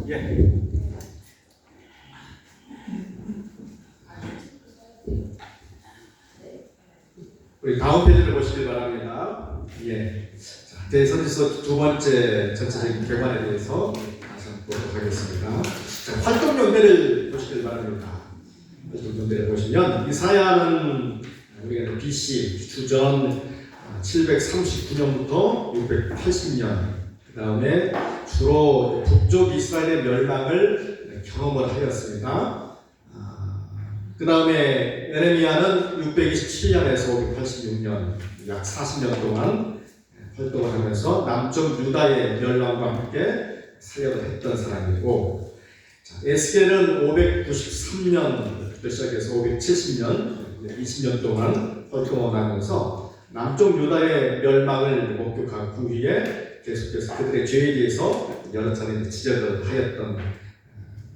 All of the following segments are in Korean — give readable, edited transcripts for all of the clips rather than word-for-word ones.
예. 우리 다음 페이지를 보시길 바랍니다. 예. 자, 대선에서 두 번째 전체적인 개관에 대해서 다시 한번 보도록 하겠습니다. 자, 활동 연대를 보시길 바랍니다. 활동 연대를 보시면 이사야는 우리가 BC 주전 739년부터 680년 그 다음에 주로 북쪽 이스라엘의 멸망을 경험을 하였습니다. 그 다음에 에레미야는 627년에서 586년 약 40년 동안 활동을 하면서 남쪽 유다의 멸망과 함께 사역을 했던 사람이고, 에스겔은 593년부터 시작해서 570년 20년 동안 활동을 하면서 남쪽 유다의 멸망을 목격한 후에 계속해서 그들의 죄에 대해서 여러 차례 지적을 하였던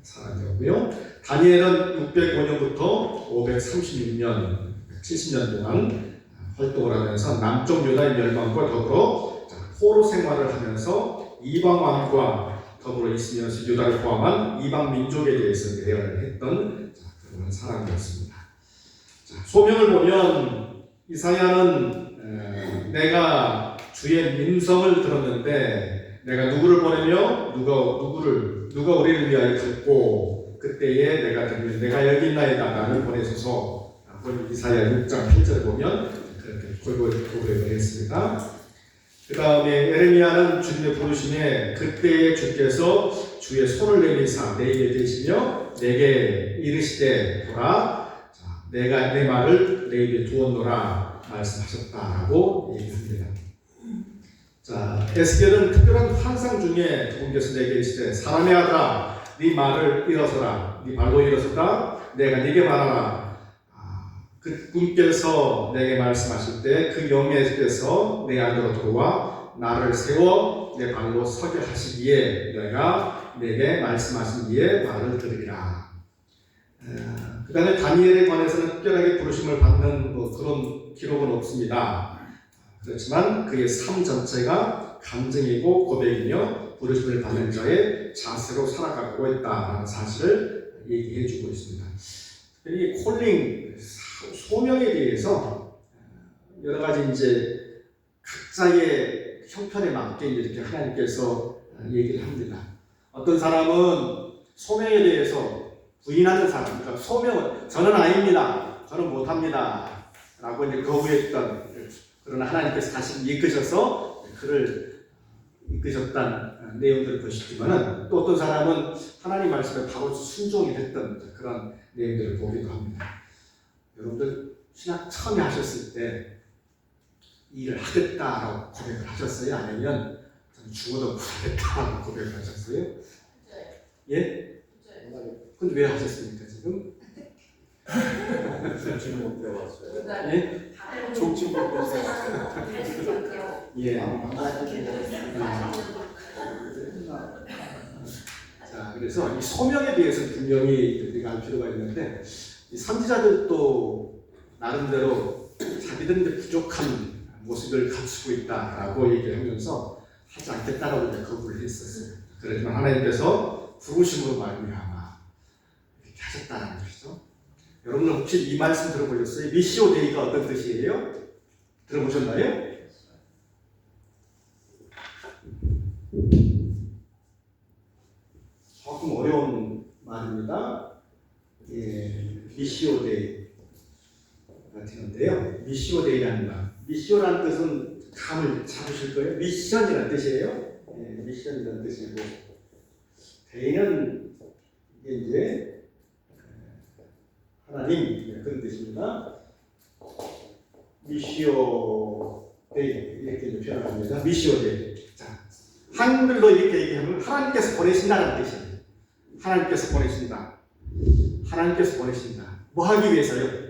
사람이었고요. 다니엘은 605년부터 536년 70년 동안 활동을 하면서 남쪽 유다의 멸망과 더불어 포로 생활을 하면서 이방 왕과 더불어 있으면서 유다를 포함한 이방 민족에 대해서 대화를 했던 그런 사람이었습니다. 소명을 보면 이사야는 내가 주의 민성을 들었는데 내가 누구를 보내며 누가 우리를 위하여 갔고 그때에 내가 여기 있나이다 나를 보내소서. 이사야 6장 8절을 보면 그렇게 고백을 했습니다. 그 다음에 에레미야는 주님의 부르심에 그때에 주께서 주의 손을 내미사 내 입에 대시며 내게 이르시되 보라 내가 내 말을 내 입에 두었노라 말씀하셨다라고 얘기합니다. 자, 에스겔은 특별한 환상 중에 주님께서 내게 이르시되 사람의 아들아 네 말을 일어서라 네 발로 일어서라 내가 네게 말하라. 그 분께서 내게 말씀하실 때 그 영예께서 내 안으로 들어와 나를 세워 내 발로 서게 하시기에 내가 내게 말씀하신 이에 말을 들으리라. 그 다음에 다니엘에 관해서는 특별하게 부르심을 받는 그런 기록은 없습니다. 그렇지만 그의 삶 전체가 감정이고 고백이며 부르심을 받는 자의 자세로 살아가고 있다는 사실을 얘기해 주고 있습니다. 이 콜링, 소명에 대해서 여러 가지 이제 각자의 형편에 맞게 이렇게 하나님께서 얘기를 합니다. 어떤 사람은 소명에 대해서 부인하는 사람, 그러니까 소명은 저는 아닙니다, 저는 못합니다 라고 이제 거부했던, 그러나 하나님께서 다시 이끄셔서 그를 이끄셨다는 내용들을 보시지만은 또 어떤 사람은 하나님 말씀에 바로 순종이 됐던 그런 내용들을 보기도 합니다. 여러분들 신학 처음에 하셨을 때 일을 하겠다라고 고백을 하셨어요? 아니면 저는 죽어도 못하겠다라고 고백을 하셨어요? 예? 근데 왜 하셨습니까 지금? 정치 못 배웠어요. 예? 정치 못 배웠어요. 예. 자, 그래서 이 소명에 대해서 분명히 우리가 알 필요가 있는데, 이 선지자들도 나름대로 자기들은 부족한 모습을 갖추고 있다라고 얘기하면서 하지 않겠다라고 거부를 했었어요. 그렇지만 하나님께서 부르심으로 말미암아 이렇게 하셨다는 것이죠. 여러분은 혹시 이 말씀 들어보셨어요? 미시오 데이가 어떤 뜻이에요? 들어보셨나요? 조금 어려운 말입니다. 예, 미시오 데이 같은데요. 미시오 데이라는 말. 미시오라는 뜻은 감을 잡으실 거예요. 미션이라는 뜻이에요. 예, 미션이라는 뜻이고, 데이는 이제 하나님 그런 뜻입니다. 미시오 데이 이렇게 표현합니다. 미시오 데이. 자, 한글로 이렇게 얘기하면 하나님께서 보내신다는 뜻이에요. 하나님께서 보내신다. 하나님께서 보내신다. 뭐 하기 위해서요?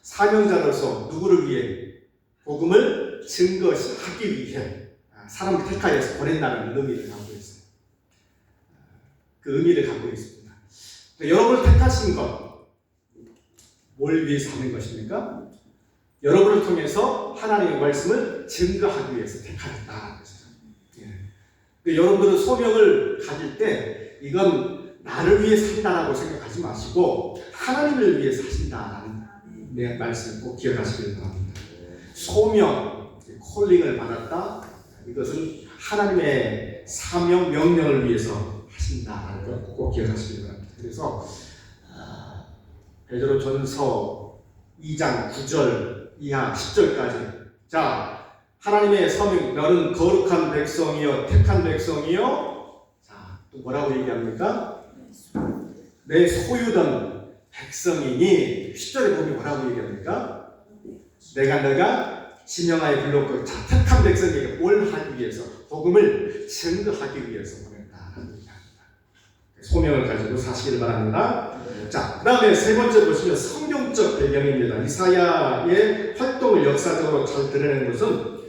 사명자로서 누구를 위해? 복음을 증거하기 위해 사람을 택하여서 보낸다는 의미를 갖고 있어요. 그 의미를 갖고 있습니다. 여러분을 택하신 것, 뭘 위해서 하는 것입니까? 여러분을 통해서 하나님의 말씀을 증거하기 위해서 택하였다. 여러분들은 소명을 가질 때 이건 나를 위해 산다라고 생각하지 마시고 하나님을 위해 사신다라는 말씀을 꼭 기억하시길 바랍니다. 소명, 콜링을 받았다. 이것은 하나님의 사명, 명령을 위해서 하신다라는 걸 꼭 기억하시길 바랍니다. 그래서 베드로전서 2장 9절 이하 10절까지 자 하나님의 서명 너는 거룩한 백성이요 택한 백성이요 자 또 뭐라고 얘기합니까? 내 소유던 백성이니 10절에 보면 뭐라고 얘기합니까? 내가 지명하여 불렀고 자 택한 백성에게 뭘 하기 위해서 복음을 증거하기 위해서 보냈다라는 얘기합니다. 소명을 가지고 사시길 바랍니다. 자, 그 다음에 세 번째 보시면 성경적 배경입니다. 이사야의 활동을 역사적으로 잘 드러내는 것은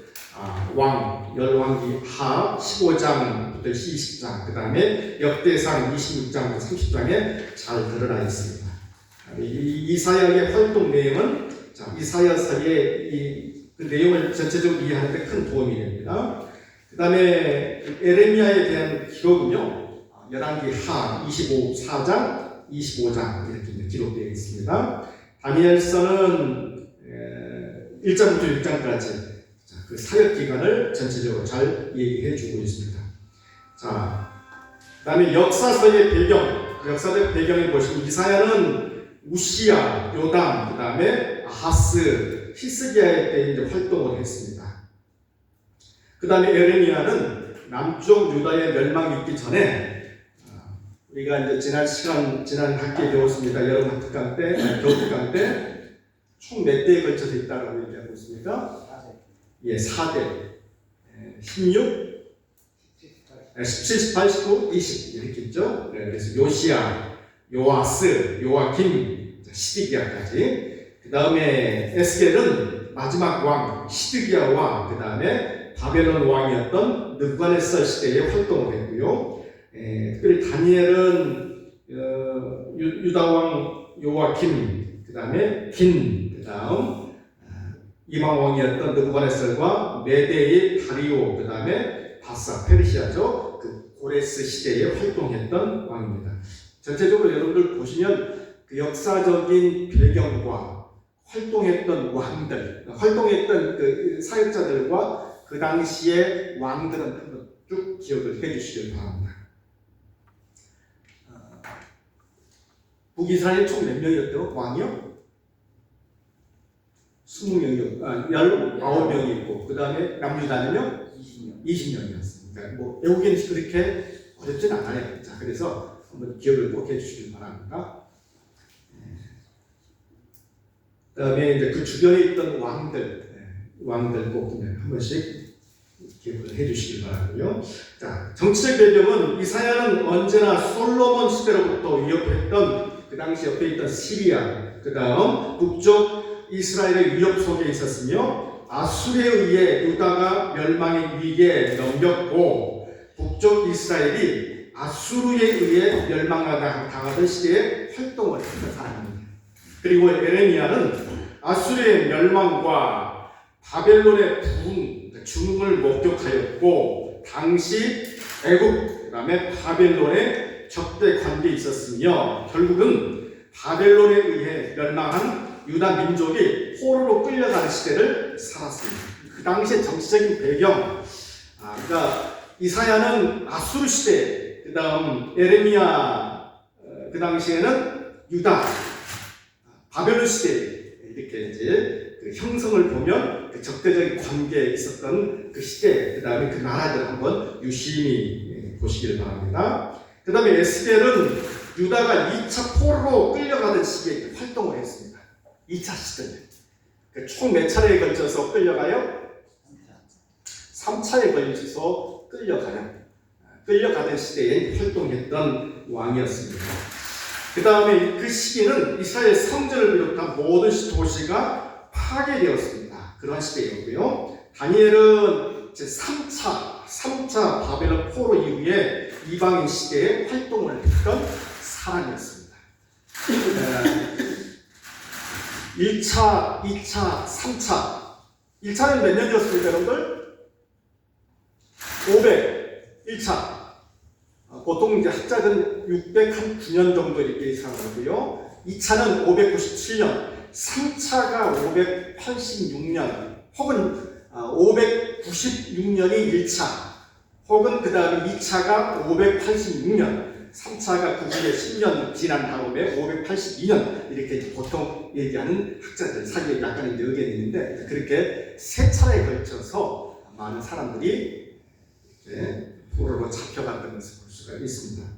열왕기하 15장부터 20장, 그 다음에 역대상 26장부터 30장에 잘 드러나 있습니다. 이사야의 활동 내용은 이사야서의 그 내용을 전체적으로 이해하는 데 큰 도움이 됩니다. 그 다음에 에레미야에 대한 기록은요. 열왕기하 24장, 25장 이렇게 기록되어 있습니다. 다니엘서는 1장부터 6장까지 그 사역 기간을 전체적으로 잘 얘기해 주고 있습니다. 자, 그다음에 역사서의 역사적 배경을 보시면 이사야는 우시야, 요담, 그다음에 아하스, 히스기야의 때 이제 활동을 했습니다. 그다음에 에레미야는 남쪽 유다의 멸망이 있기 전에 우리가 이제 지난 학기에 배웠습니다. 여름 학특강 때, 겨울 특강 때 총 몇 대에 걸쳐서 있다고 얘기하고 있습니까? 4대, 16, 17, 18, 19, 20 이렇게 있죠. 그래서 요시야, 요아스, 요아김, 시드기야까지. 그 다음에 에스겔은 마지막 왕 시드기야와 그 다음에 바벨론 왕이었던 느부갓네살 시대에 활동을 했고요. 특별히 다니엘은 유다 왕 요아김, 그 다음에 그 다음 이방 왕이었던 느부갓네살과 메대의 다리오, 그 다음에 바사 페르시아죠. 그 고레스 시대에 활동했던 왕입니다. 전체적으로 여러분들 보시면 그 역사적인 배경과 활동했던 왕들, 활동했던 그 사역자들과 그 당시의 왕들은 쭉 기억을 해주시길 바랍니다. 북이스라엘 총 몇 명이었대요? 왕이요? 20명이요. 19명이 있고, 그 다음에 남유다는요? 20명이었습니다. 그러니까 외국인은 그렇게 어렵진 않아요. 자, 그래서 한번 기억을 꼭 해주시길 바랍니다. 그 다음에 이제 그 주변에 있던 왕들 꼭 한 번씩 기억을 해주시길 바라고요. 자, 정치적 배경은 이사야는 언제나 솔로몬 시대로부터 위협했던 그 당시 옆에 있던 시리아, 그 다음 북쪽 이스라엘의 위협 속에 있었으며 아수르에 의해 유다가 멸망의 위기에 넘겼고 북쪽 이스라엘이 아수르에 의해 멸망당하던 시대에 활동을 했던 사람입니다. 그리고 에레미야는 아수르의 멸망과 바벨론의 중흥을 목격하였고 당시 애국, 그 다음에 바벨론의 적대 관계에 있었으며 결국은 바벨론에 의해 멸망한 유다 민족이 포로로 끌려가는 시대를 살았습니다. 그 당시의 정치적인 배경, 그러니까 이사야는 아수르 시대, 그 다음 에레미야 그 당시에는 유다, 바벨론 시대 이렇게 이제 그 형성을 보면 그 적대적인 관계에 있었던 그 시대, 그 다음에 그 나라들 한번 유심히 보시기를 바랍니다. 그 다음에 에스겔은 유다가 2차 포로로 끌려가던 시기에 활동을 했습니다. 2차 시대. 총 몇 차례에 걸쳐서 끌려가요? 3차에 걸쳐서 끌려가요. 끌려가던 시대에 활동했던 왕이었습니다. 그 다음에 그 시기는 이스라엘 성전을 비롯한 모든 도시가 파괴되었습니다. 그런 시대였고요. 다니엘은 이제 3차 바벨론 포로 이후에 이방인 시대에 활동을 했던 사람이었습니다. 1차, 2차, 3차. 1차는 몇 년이었습니까, 여러분들? 500. 1차 보통 이제 학자들은 609년 정도 이렇게 예상하고요. 2차는 597년, 3차가 586년, 혹은 596년이 1차, 혹은 그 다음에 2차가 586년, 3차가 그 후에 10년 지난 다음에 582년 이렇게 보통 얘기하는 학자들 사이에 약간 이제 의견이 있는데, 그렇게 세 차례에 걸쳐서 많은 사람들이 이제 포로로 잡혀갔던 것을 볼 수가 있습니다.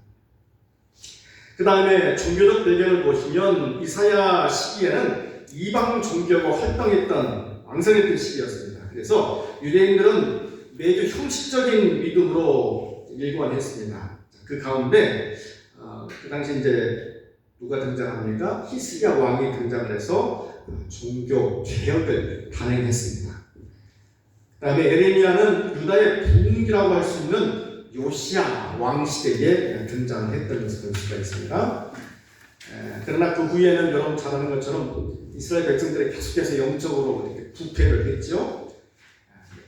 그 다음에 종교적 배경을 보시면 이사야 시기에는 이방 종교가 활동했던 왕성했던 시기였습니다. 그래서 유대인들은 매주 형식적인 믿음으로 일관했습니다. 그 가운데 그 당시 이제 누가 등장합니까? 히스기야 왕이 등장을 해서 종교 개혁을 단행했습니다. 그 다음에 에레미야는 유다의 부흥기라고 할 수 있는 요시야 왕 시대에 등장을 했던 것을 볼 수가 있습니다. 그러나 그 후에는 여러분 잘 아는 것처럼 이스라엘 백성들이 계속해서 영적으로 이렇게 부패를 했죠.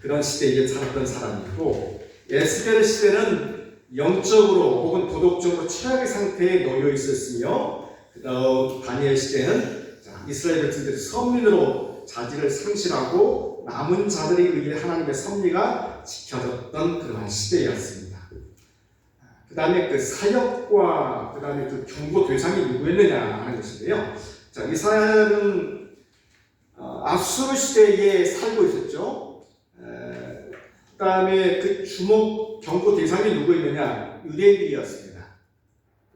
그런 시대에 살았던 사람이고, 에스겔 시대는 영적으로 혹은 도덕적으로 최악의 상태에 놓여 있었으며, 그다음 다니엘 시대는 이스라엘 백성들이 선민으로 자질을 상실하고 남은 자들에 의해 하나님의 섭리가 지켜졌던 그러한 시대였습니다. 그 다음에 그 사역과 그 다음에 그 경고 대상이 누구였느냐 하는 것인데요. 자, 이사야는 아수르 시대에 살고 있었죠. 그 다음에 그 주목 경고 대상이 누구였느냐? 유대인들이었습니다.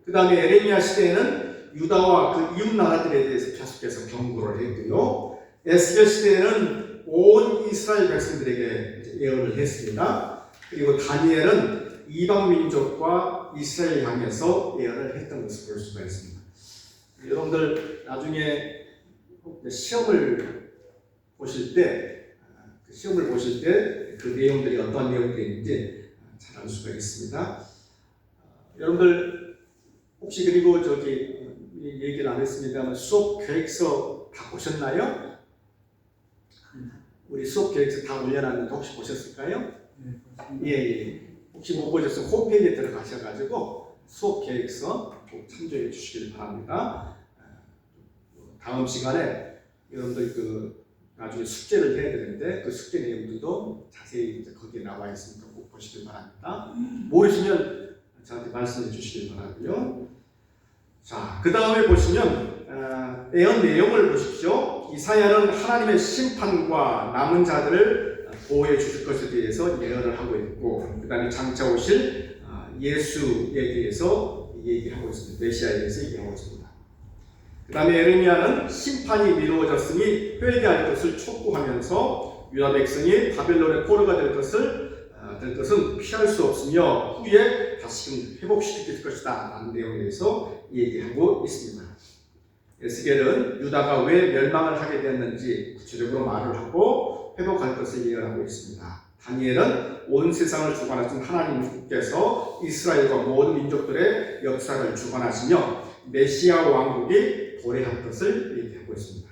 그 다음에 에레미야 시대에는 유다와 그 이웃 나라들에 대해서 계속해서 경고를 했고요. 에스겔 시대에는 온 이스라엘 백성들에게 예언을 했습니다. 그리고 다니엘은 이방 민족과 이스라엘 향해서 예언을 했던 것을 볼 수가 있습니다. 여러분들 나중에 시험을 보실 때 그 내용들이 어떤 내용들인지 잘 알 수가 있습니다. 여러분들 혹시 그리고 저기 얘기를 안 했습니다만 수업 계획서 다 보셨나요? 우리 수업 계획서 다 올려놨는데 혹시 보셨을까요? 예. 혹시 못 보셨으면 홈페이지에 들어가셔가지고 수업 계획서 꼭 참조해 주시길 바랍니다. 다음 시간에 여러분들 그 나중에 숙제를 해야 되는데 그 숙제 내용들도 자세히 이제 거기에 나와 있으니까 꼭 보시길 바랍니다. 모르시면 저한테 말씀해 주시길 바라고요. 자, 그 다음에 보시면 예언 내용을 보십시오. 이사야는 하나님의 심판과 남은 자들을 보호해 주실 것에 대해서 예언을 하고 있고, 그 다음에 장차 오실 예수에 대해서 얘기하고 있습니다. 메시아에 대해서 얘기하고 있습니다. 그 다음에 에레미야는 심판이 미루어졌으니 회개할 것을 촉구하면서 유다 백성이 바벨론의 포로가 될 것은 피할 수 없으며 후에 다시금 회복시킬 것이다 라는 내용에 대해서 얘기하고 있습니다. 에스겔은 유다가 왜 멸망을 하게 되었는지 구체적으로 말을 하고 회복할 것을 예언하고 있습니다. 다니엘은 온 세상을 주관하신 하나님께서 이스라엘과 모든 민족들의 역사를 주관하시며 메시아 왕국이 도래할 것을 얘기하고 있습니다.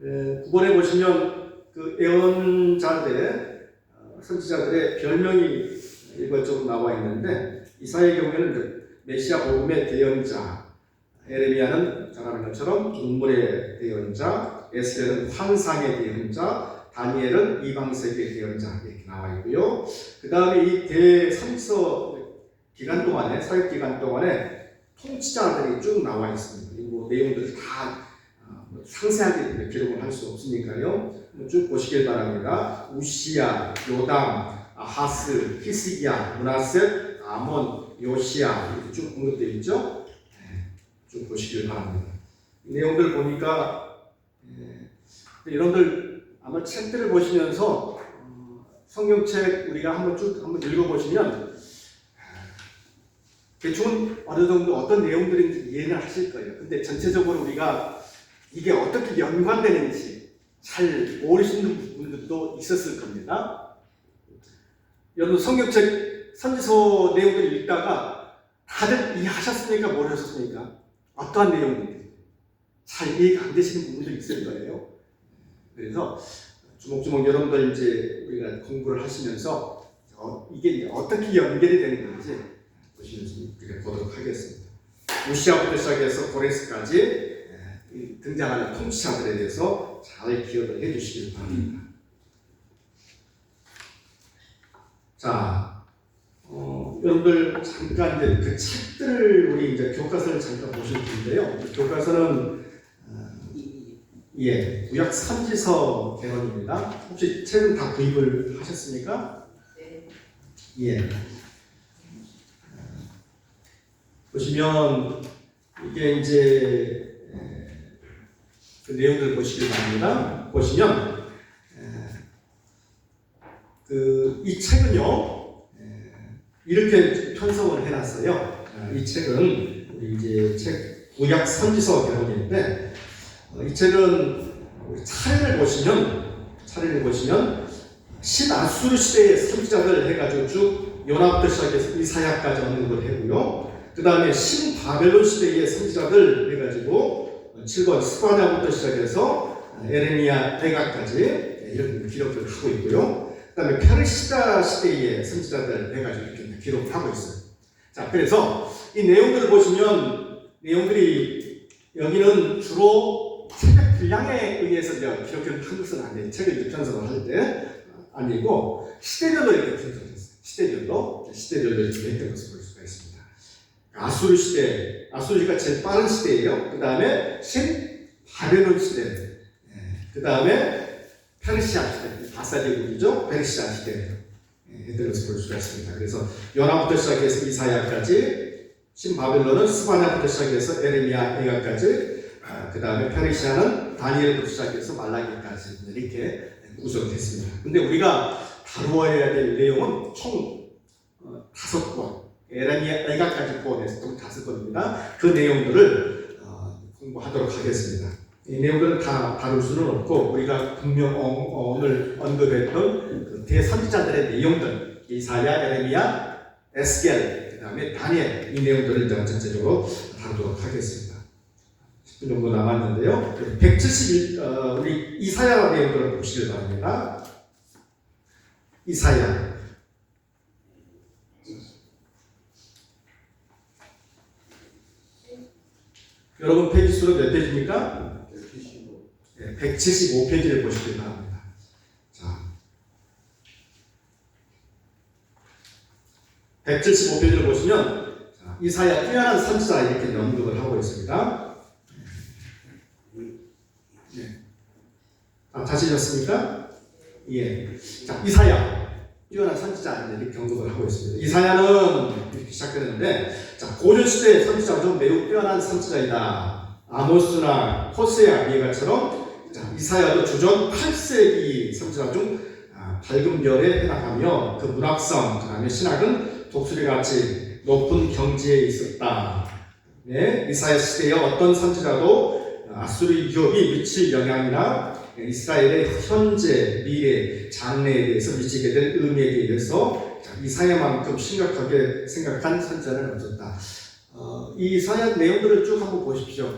9번에 보시면 그 예언자들의 선지자들의 별명이 이것저것 나와 있는데, 이사야의 경우에는 메시아 복음의 대언자, 에레미야는 잘 아는 것처럼 눈물의 대언자, 에스겔은 환상의 대언자, 다니엘은 이방세계의 대언자 이렇게 나와 있고요. 그 다음에 이 대선서 기간 동안에, 사역 기간 동안에 통치자들이 쭉 나와 있습니다. 이 내용들을 다 상세하게 기록을 할 수 없으니까요. 쭉 보시길 바랍니다. 우시야, 요담, 아하스, 히스기야, 므낫셋, 아몬, 요시야 이렇게 쭉 언급되어 있죠. 쭉 보시길 바랍니다. 이 내용들 보니까 여러분들 아마 책들을 보시면서 성경책 우리가 한번 읽어보시면 대충 어느 정도 어떤 내용들인지 이해는 하실 거예요. 근데 전체적으로 우리가 이게 어떻게 연관되는지 잘 모르시는 분들도 있었을 겁니다. 여러분 성경책 선지서 내용을 읽다가 다들 이해하셨습니까? 모르셨습니까? 어떠한 내용인지 잘 이해가 안 되시는 부분들이 있을 거예요. 그래서 주목주목 여러분들 이제 우리가 공부를 하시면서 이게 이제 어떻게 연결이 되는 건지 보시면 좀 우리가 보도록 하겠습니다. 우시아부터 시작해서 고레스까지 등장하는 통치자들에 대해서 잘 기억을 해주시길 바랍니다. 자, 여러분들 잠깐 이제 그 책들을 우리 이제 교과서를 잠깐 보실 텐데요. 교과서는 구약 선지서 개론입니다. 혹시 책은 다 구입을 하셨습니까? 네. 예. 보시면 이게 이제 그 내용들 보시길 바랍니다. 보시면 이 책은요 이렇게 편성을 해놨어요. 이 책은 우리 이제 책 구약 선지서 개론인데 이 책은 차례를 보시면 신아수르 시대의 선지자들 해가지고 쭉 요나부터 시작해서 이사야까지 언급을 했고요. 그 다음에 신바벨론 시대의 선지자들 해가지고 7권 스바냐부터 시작해서 에레미야 대가까지 이런 기록들을 하고 있고요. 그 다음에 페르시아 시대의 선지자들 해가지고 이렇게 기록을 하고 있어요. 자, 그래서 이 내용들을 보시면 내용들이 여기는 주로 책의 분량에 의해서 기록을 한 것은 아니에요. 책을 편성을 할 때 아니고 시대별로 이렇게 편성했어요. 시대별로 이렇게 했던 것을 볼 수가 있습니다. 아수르 시대, 아수르가 제일 빠른 시대예요. 그 다음에 신바벨론 시대, 그 다음에 페르시아 시대, 바사디국이죠. 페르시아 시대 했던 것을 볼 수가 있습니다. 그래서 요나부터 시작해서 이사야까지, 신바벨론은 스바냐부터 시작해서 에레미야 예가까지, 그 다음에 페르시아는 다니엘부터 시작해서 말라기까지 이렇게 구성됐습니다. 근데 우리가 다루어야 될 내용은 총 5권, 에레미야 예가까지 포함해서 총 5권입니다. 그 내용들을 공부하도록 하겠습니다. 이 내용들은 다 다룰 수는 없고 우리가 분명 오늘 언급했던 그 대선지자들의 내용들, 이사야, 에레미야, 에스겔, 그 다음에 다니엘, 이 내용들을 전체적으로 다루도록 하겠습니다. 10분 정도 남았는데요. 171, 우리 이사야 내용들을 보시길 바랍니다. 이사야. 여러분 페이지 수로 몇 페이지입니까? 175페이지를 보시길 바랍니다. 자, 175페이지를 보시면 이사야 뛰어난 선지자 이렇게 언급을 하고 있습니다. 자시셨습니까? 예. 자, 이사야 뛰어난 선지자 이렇게 언급을 하고 있습니다. 이사야는 이렇게 시작되는데, 자, 고전 시대의 선지자 중 매우 뛰어난 선지자이다. 아모스나 호세아 예가처럼 이사야도 주전 8세기 선지자 중 밝은 별에 해당하며 그 문학성, 그 다음에 신학은 독수리같이 높은 경지에 있었다. 네, 이사야 시대의 어떤 선지자도 아수르 유업이 미칠 영향이나 이스라엘의 현재, 미래, 장래에 대해서 미치게 될 의미에 대해서 이사야만큼 심각하게 생각한 선지자는 없었다. 이 이사야 내용들을 쭉 한번 보십시오.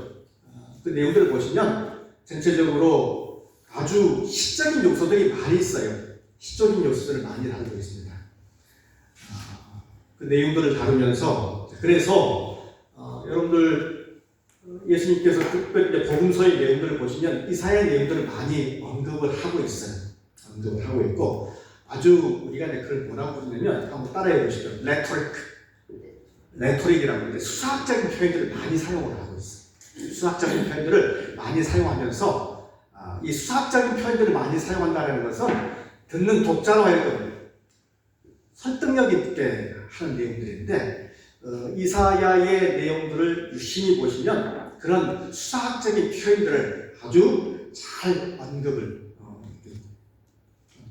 그 내용들을 보시면 전체적으로 아주 시적인 요소들이 많이 있어요. 시적인 요소들을 많이 다루고 있습니다. 그 내용들을 다루면서, 그래서 여러분들 예수님께서 특별히 복음서의 내용들을 보시면 이사야 내용들을 많이 언급을 하고 있어요. 언급을 하고 있고, 아주 우리가 그걸 뭐라고 부르냐면 한번 따라해 보시죠. 레토릭이라고 하는데 수학적인 표현들을 많이 사용을 하고 있어요. 수학적인 표현들을 많이 사용하면서 이 수학적인 표현들을 많이 사용한다는 것은 듣는 독자로 하여금 설득력 있게 하는 내용들인데, 이사야의 내용들을 유심히 보시면 그런 수학적인 표현들을 아주 잘 언급을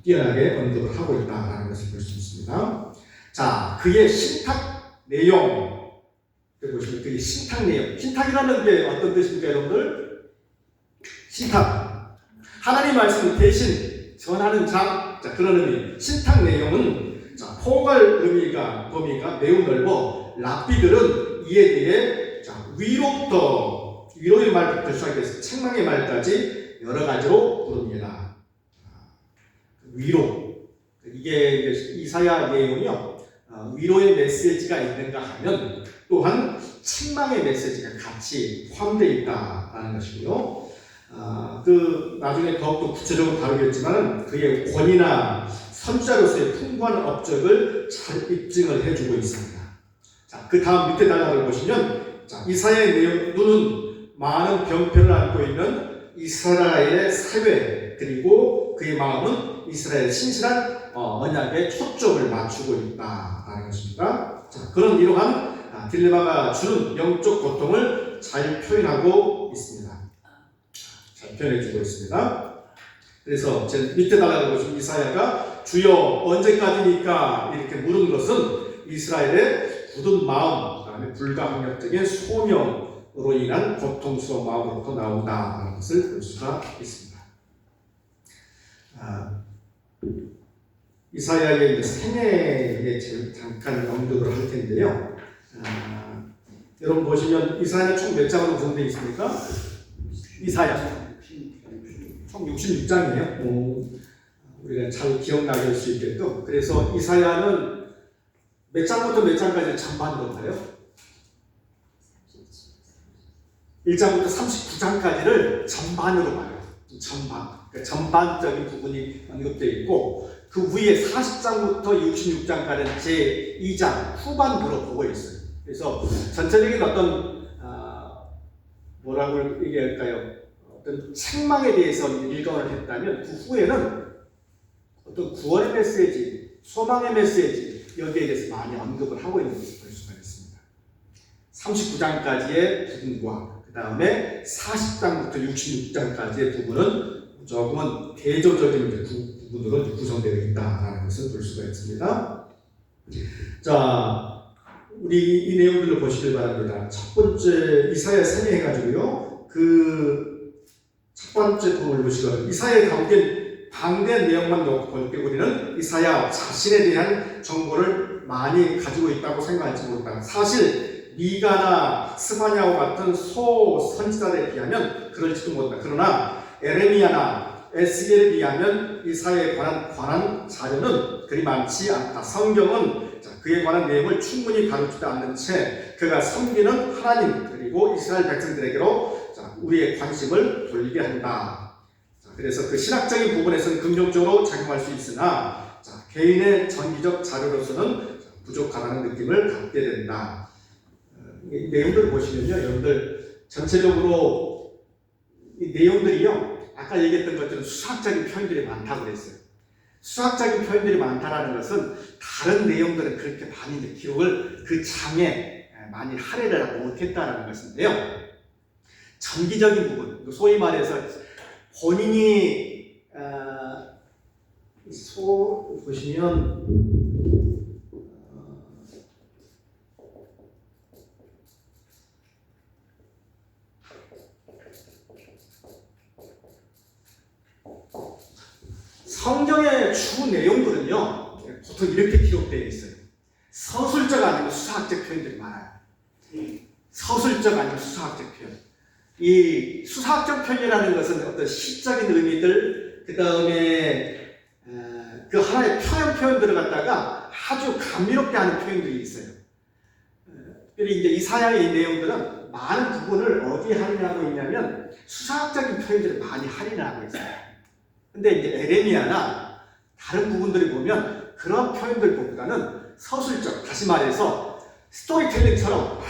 뛰어나게 언급을 하고 있다는 것을 볼 수 있습니다. 자, 그의 신탁 내용 보시면 그게 신탁 내용. 신탁이라는 게 어떤 뜻입니까, 여러분들? 신탁. 하나님 말씀을 대신 전하는 자, 그런 의미. 신탁 내용은 포괄 범위가 매우 넓어 랍비들은 이에 대해 위로의 말부터 시작해서 책망의 말까지 여러 가지로 부릅니다. 위로. 이게 이제 이사야 내용이요. 위로의 메시지가 있는가 하면 또한 책망의 메시지가 같이 포함되어 있다라는 것이고요. 나중에 더욱더 구체적으로 다루겠지만 그의 권위나 선지자로서의 풍부한 업적을 잘 입증을 해주고 있습니다. 자, 그 다음 밑에 단락을 보시면 이사야의 내용은 많은 병폐를 안고 있는 이스라엘의 사회 그리고 그의 마음은 이스라엘의 신실한 언약에 초점을 맞추고 있다라는 것입니다. 자, 그런 이러한 딜레마가 주는 영적 고통을 잘 표현하고 있습니다. 잘 표현해주고 있습니다. 그래서 제 밑에 달라고 보시면 이사야가 주여 언제까지니까 이렇게 물은 것은 이스라엘의 굳은 마음, 그다음에 불가항력적인 소명으로 인한 고통스러운 마음으로부터 나온다는 것을 볼 수가 있습니다. 이사야의 생애에 잠깐 언급을 할 텐데요. 여러분 보시면 이사야는 총 몇 장으로 구성되어 있습니까? 이사야 총 66장이에요. 우리가 잘 기억나게 할 수 있게끔. 그래서 이사야는 몇 장부터 몇 장까지 전반으로 봐요? 1장부터 39장까지를 전반으로 봐요. 전반. 그러니까 전반적인 부분이 언급되어 있고 그 위에 40장부터 66장까지는 제2장 후반부로 보고 있어요. 그래서 전체적인 어떤 뭐라고 얘기할까요? 어떤 책망에 대해서 일관을 했다면 그 후에는 어떤 구원의 메시지, 소망의 메시지 여기에 대해서 많이 언급을 하고 있는 것을 볼 수가 있습니다. 39장까지의 부분과 그 다음에 40장부터 66장까지의 부분은 조금은 대조적인 부분으로 구성되어 있다는 것을 볼 수가 있습니다. 자, 우리 이 내용들을 보시길 바랍니다. 첫 번째 이사야 생애 해가지고요. 그 첫 번째 부분을 보시면 이사야에 담긴 방대한 내용만 놓고 볼 때 우리는 이사야 자신에 대한 정보를 많이 가지고 있다고 생각할지 모른다. 사실 미가나 스바냐와 같은 소선지자들에 비하면 그럴지도 모른다. 그러나 에레미야나 에스겔에 비하면 이사야에 관한 자료는 그리 많지 않다. 성경은 그에 관한 내용을 충분히 다루지도 않는 채 그가 섬기는 하나님 그리고 이스라엘 백성들에게로 우리의 관심을 돌리게 한다. 그래서 그 신학적인 부분에서는 긍정적으로 작용할 수 있으나 개인의 전기적 자료로서는 부족하다는 느낌을 갖게 된다. 이 내용들을 보시면요, 여러분들 전체적으로 이 내용들이요, 아까 얘기했던 것처럼 수학적인 표현들이 많다고 그랬어요. 수학적인 표현들이 많다라는 것은 다른 내용들은 그렇게 많이 기록을 그 장에 많이 할애를 못했다라는 것인데요. 전기적인 부분, 소위 말해서 본인이 보시면 성경의 주 내용들은요 보통 이렇게 기록되어 있어요. 서술적 아니면 수학적 표현들이 많아요. 서술적 아니면 수학적 표현. 이 수학적 표현이라는 것은 어떤 시적인 의미들, 그 다음에 그 하나의 표현들을 갖다가 아주 감미롭게 하는 표현들이 있어요. 특별히 이제 이사야의 내용들은 많은 부분을 어디에 할인하고 있냐면 수학적인 표현들을 많이 할인하고 있어요. 근데 이제 에레미야나 다른 부분들을 보면 그런 표현들보다는 서술적, 다시 말해서 스토리텔링처럼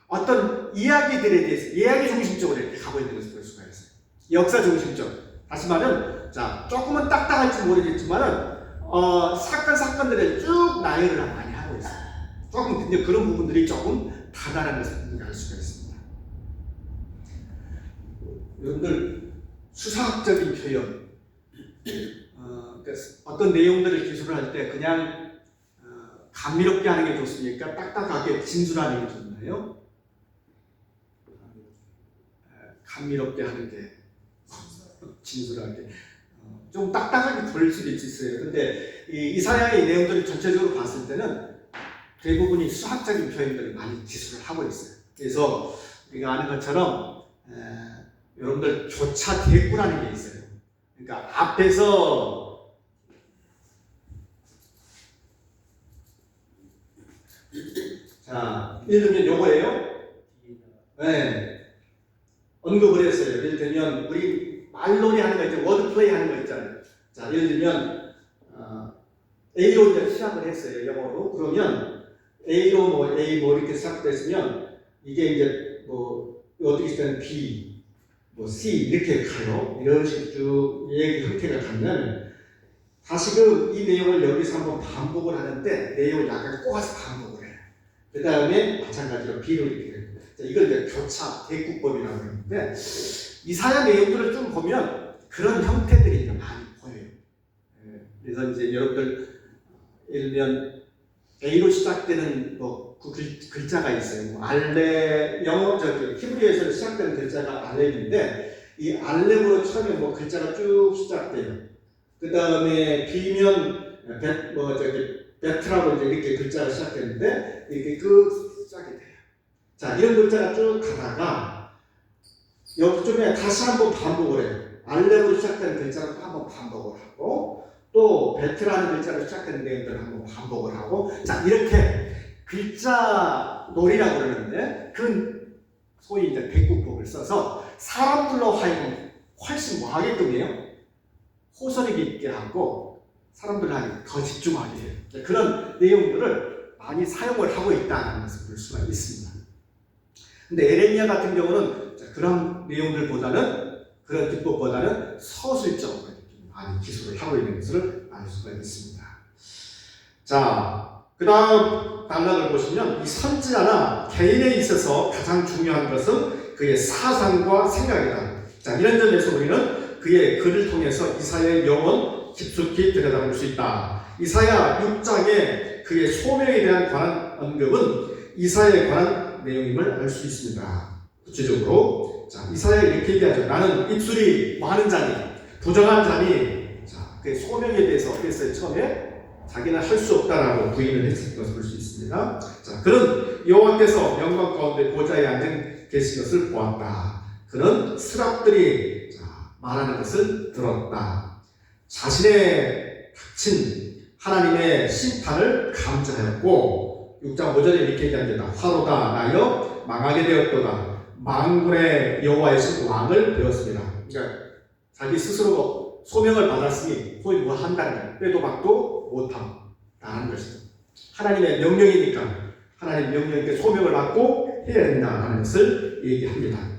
어떤 이야기들에 대해서 이야기 중심적으로 이렇게 가고 있는 것을 볼 수가 있어요. 역사 중심적. 다시 말하면 조금은 딱딱할지 모르겠지만은 사건들을 쭉 나열을 많이 하고 있어요. 조금 근데 그런 부분들이 조금 다르다는 것을 알 수가 있습니다. 여러분들 수사학적인 표현, 어떤 내용들을 기술을 할 때 그냥 감미롭게 하는 게 좋습니까? 딱딱하게 진술하는 게 좋나요? 감미롭게 하는 게 진술하게 좀 딱딱하게 들릴 수도 있어요. 근데 이사야의 내용들을 전체적으로 봤을 때는 대부분이 수학적인 표현들을 많이 기술을 하고 있어요. 그래서 우리가 아는 것처럼 여러분들 교차 대꾸라는 게 있어요. 그러니까 앞에서 자, 예를 들면 요거예요. 네. 언급을 했어요. 예를 들면 우리 말놀이 하는 거 있죠. 워드플레이 하는 거 있잖아요. 자, 예를 들면 A로 이제 시작을 했어요. 영어로. 그러면 A로 뭐 A 뭐 이렇게 시작됐으면 이게 이제 뭐 어떻게 시작하면 B, 뭐 C 이렇게 가요. 이런 식으로 쭉 얘기 형태가 가면 다시금 이 내용을 여기서 한번 반복을 하는데 내용을 약간 꼬아서 반복을 해요. 그 다음에 마찬가지로 B로 이렇게 해요. 자, 이걸 이제 교차 대국법이라고 하는데 이사야 내용들을 좀 보면 그런 형태들이 이제 많이 보여요. 그래서 이제 여러분들 예를 들면 A로 시작되는 그 글자가 있어요. 뭐 알레 영어 히브리어에서 시작되는 글자가 알렙인데 이 알렙으로 처음에 뭐 글자가 쭉 시작돼요. 그 다음에 B면 베트라고 이제 이렇게 글자가 시작되는데 이렇게 시작이 돼요. 자, 이런 글자가 쭉 가다가 여기쯤에 다시 한번 반복을 해요. 알렙으로 시작되는 글자를 한번 반복을 하고 또 베트라는 글자로 시작되는 내용들을 한번 반복을 하고 자, 이렇게 글자 놀이라고 그러는데 그 소위 이제 대국법을 써서 사람들로 하여금 훨씬 뭐 하게끔요? 호소력 있게 하고 사람들한테 더 집중하게 해요. 그런 내용들을 많이 사용을 하고 있다는 것을 볼 수가 있습니다. 근데 에레미야 같은 경우는 그런 내용들보다는 그런 기법보다는 서술적으로 많이 기술을 하고 있는 것을 알 수가 있습니다. 자, 그 다음 단락을 보시면 이 선지자나 개인에 있어서 가장 중요한 것은 그의 사상과 생각이다. 자, 이런 점에서 우리는 그의 글을 통해서 이사야의 영혼 깊숙이 들여다볼 수 있다. 이사야 6장에 그의 소명에 대한 관한 언급은 이사야에 관한 내용임을 알 수 있습니다. 구체적으로 자, 이사야 이렇게 얘기하죠. 나는 입술이 많은 자니 부정한 자니 자, 그의 소명에 대해서 어땠어요? 처음에 자기는 할 수 없다라고 부인을 했을 것을 볼 수 있습니다. 자, 그는 여호와께서 영광 가운데 보좌에 앉은 계신 것을 보았다. 그는 스랍들이 말하는 것을 들었다. 자신의 닥친 하나님의 심판을 감지하였고 6장 5절에 이렇게 얘기합니다. 화로가 나여 망하게 되었도다. 만군의 여호와이신 왕을 배웠습니다. 그러니까 자기 스스로 소명을 받았으니 소위 뭐 한다는 거예요. 빼도 박도 못함다는 것이죠. 하나님의 명령이니까 하나님 명령께 소명을 받고 해야 된다는 것을 얘기합니다.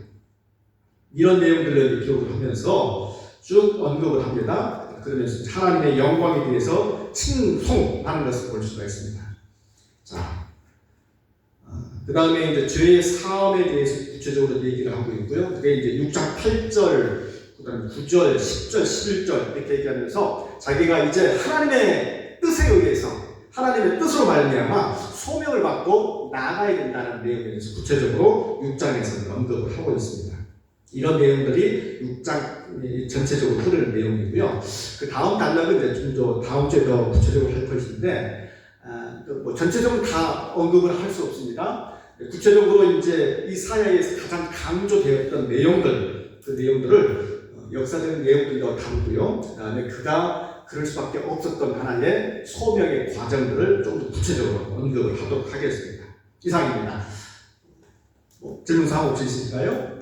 이런 내용들을 기록을 하면서 쭉 언급을 합니다. 그러면서 하나님의 영광에 대해서 칭송하는 것을 볼 수가 있습니다. 자, 그 다음에 이제 죄의 사함에 대해서 구체적으로 얘기를 하고 있고요. 그게 이제 6장 8절, 그 다음에 9절, 10절, 11절 이렇게 얘기하면서 자기가 이제 하나님의 뜻에 의해서 하나님의 뜻으로 말미암아 소명을 받고 나아가야 된다는 내용에 대해서 구체적으로 6장에서 언급을 하고 있습니다. 이런 내용들이 6장 전체적으로 흐르는 내용이고요. 그 다음 단락은 이제 좀 더 다음 주에 더 구체적으로 할 것인데, 뭐 전체적으로 다 언급을 할 수 없습니다. 구체적으로 이제 이사야에서 가장 강조되었던 내용들, 그 내용들을 역사적인 내용들도 다루고요. 그 다음에 그가 그럴 수밖에 없었던 하나의 소명의 과정들을 좀 더 구체적으로 언급을 하도록 하겠습니다. 이상입니다. 질문사항 없이 있으실까요?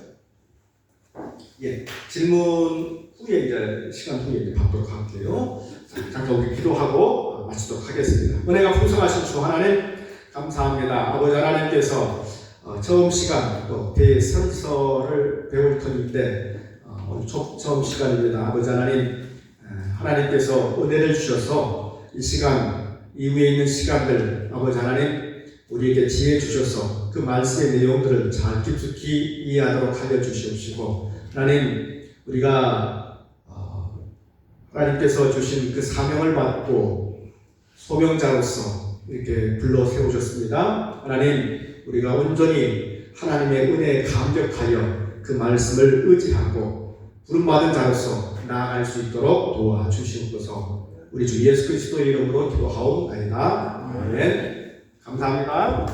예, 질문 후에 이제 시간 후에 이제 받도록 할게요. 잠깐 우리 기도하고 마치도록 하겠습니다. 은혜가 풍성하신 주 하나님 감사합니다. 아버지 하나님께서 처음 시간 또 대선서를 배울 터인데 처음 시간입니다. 아버지 하나님 하나님께서 은혜를 주셔서 이 시간 이후에 있는 시간들 아버지 하나님 우리에게 지혜 주셔서 그 말씀의 내용들을 잘 깊숙이 이해하도록 하여 주시옵시고 하나님 우리가 하나님께서 주신 그 사명을 받고 소명자로서 이렇게 불러 세우셨습니다. 하나님 우리가 온전히 하나님의 은혜에 감격하여 그 말씀을 의지하고 부름받은 자로서 나아갈 수 있도록 도와주시옵소서. 우리 주 예수 그리스도의 이름으로 기도하옵나이다. 아멘. 감사합니다.